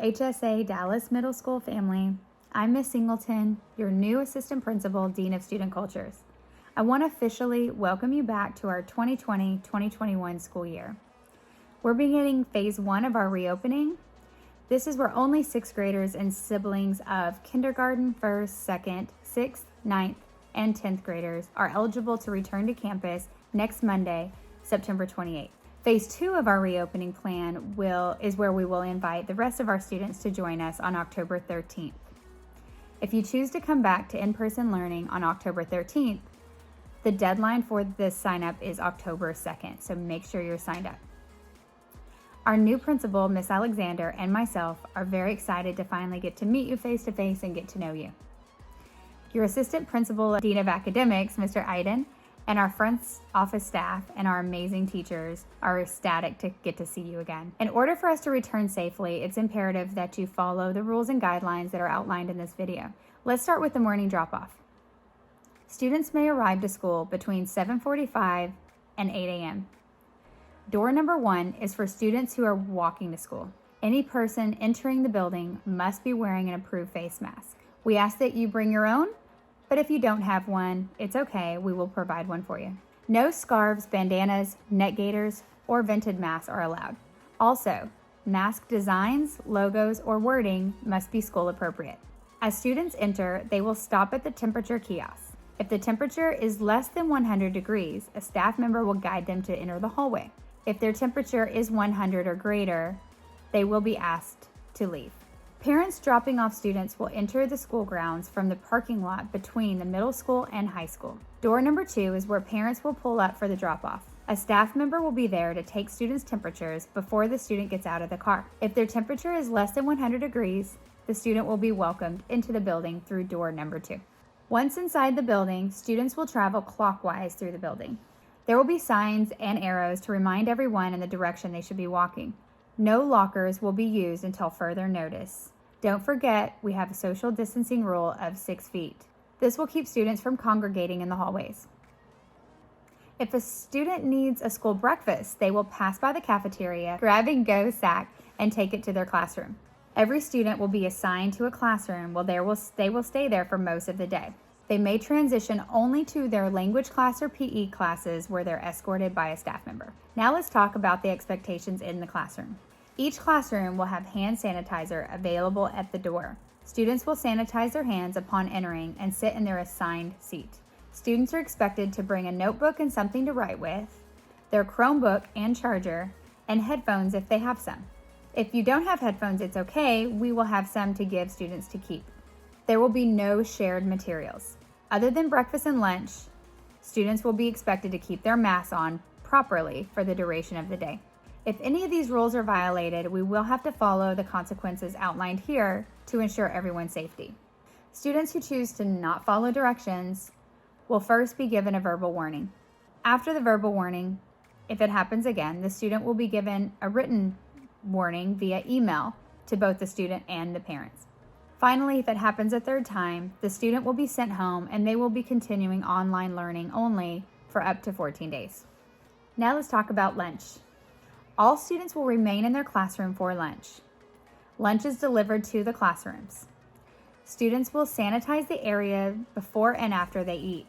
HSA Dallas Middle School family. I'm Miss Singleton, your new Assistant Principal, Dean of Student Cultures. I want to officially welcome you back to our 2020-2021 school year. We're beginning phase 1 of our reopening. This is where only 6th graders and siblings of kindergarten, 1st, 2nd, 6th, 9th, and 10th graders are eligible to return to campus next Monday, September 28th. Phase 2 of our reopening plan is where we will invite the rest of our students to join us on October 13th. If you choose to come back to in-person learning on October 13th, the deadline for this sign up is October 2nd, so make sure you're signed up. Our new principal, Miss Alexander, and myself are very excited to finally get to meet you face to face and get to know you. Your assistant principal, Dean of Academics, Mr. Iden, and our front office staff and our amazing teachers are ecstatic to get to see you again. In order for us to return safely, it's imperative that you follow the rules and guidelines that are outlined in this video. Let's start with the morning drop-off. Students may arrive to school between 7:45 and 8 a.m. Door number 1 is for students who are walking to school. Any person entering the building must be wearing an approved face mask. We ask that you bring your own, but if you don't have one, it's okay, we will provide one for you. No scarves, bandanas, neck gaiters, or vented masks are allowed. Also, mask designs, logos, or wording must be school appropriate. As students enter, they will stop at the temperature kiosk. If the temperature is less than 100 degrees, a staff member will guide them to enter the hallway. If their temperature is 100 or greater, they will be asked to leave. Parents dropping off students will enter the school grounds from the parking lot between the middle school and high school. Door number 2 is where parents will pull up for the drop-off. A staff member will be there to take students' temperatures before the student gets out of the car. If their temperature is less than 100 degrees, the student will be welcomed into the building through door number 2. Once inside the building, students will travel clockwise through the building. There will be signs and arrows to remind everyone in the direction they should be walking. No lockers will be used until further notice. Don't forget, we have a social distancing rule of 6 feet. This will keep students from congregating in the hallways. If a student needs a school breakfast, they will pass by the cafeteria, grab and go sack, and take it to their classroom. Every student will be assigned to a classroom while they will stay there for most of the day. They may transition only to their language class or PE classes where they're escorted by a staff member. Now let's talk about the expectations in the classroom. Each classroom will have hand sanitizer available at the door. Students will sanitize their hands upon entering and sit in their assigned seat. Students are expected to bring a notebook and something to write with, their Chromebook and charger, and headphones if they have some. If you don't have headphones, it's okay. We will have some to give students to keep. There will be no shared materials. Other than breakfast and lunch, students will be expected to keep their masks on properly for the duration of the day. If any of these rules are violated, we will have to follow the consequences outlined here to ensure everyone's safety. Students who choose to not follow directions will first be given a verbal warning. After the verbal warning, if it happens again, the student will be given a written warning via email to both the student and the parents. Finally, if it happens a third time, the student will be sent home and they will be continuing online learning only for up to 14 days. Now let's talk about lunch. All students will remain in their classroom for lunch. Lunch is delivered to the classrooms. Students will sanitize the area before and after they eat.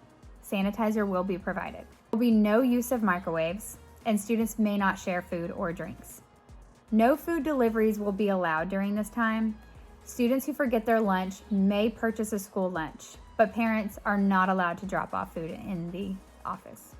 Sanitizer will be provided. There will be no use of microwaves, and students may not share food or drinks. No food deliveries will be allowed during this time. Students who forget their lunch may purchase a school lunch, but parents are not allowed to drop off food in the office.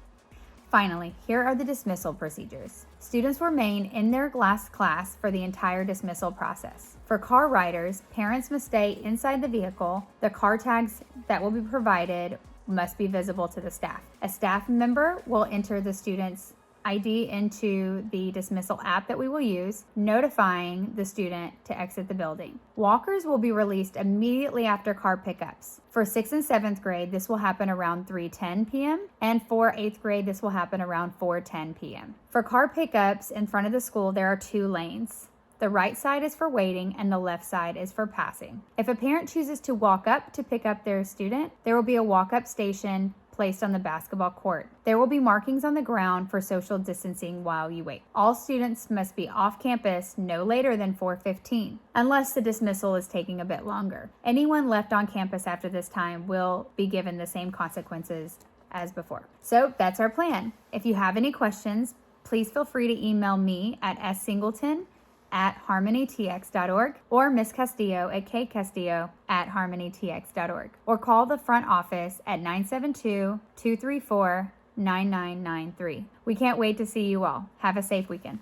Finally, here are the dismissal procedures. Students remain in their last class for the entire dismissal process. For car riders, parents must stay inside the vehicle. The car tags that will be provided must be visible to the staff. A staff member will enter the student's ID into the dismissal app that we will use, notifying the student to exit the building. Walkers will be released immediately after car pickups. For 6th and 7th grade, this will happen around 3:10 p.m. and for 8th grade, this will happen around 4:10 p.m. For car pickups in front of the school, there are 2 lanes. The right side is for waiting and the left side is for passing. If a parent chooses to walk up to pick up their student, there will be a walk-up station placed on the basketball court. There will be markings on the ground for social distancing while you wait. All students must be off campus no later than 4:15, unless the dismissal is taking a bit longer. Anyone left on campus after this time will be given the same consequences as before. So that's our plan. If you have any questions, please feel free to email me at ssingleton@harmonytx.org or Miss Castillo at kcastillo@harmonytx.org, or call the front office at 972-234-9993. We can't wait to see you all. Have a safe weekend.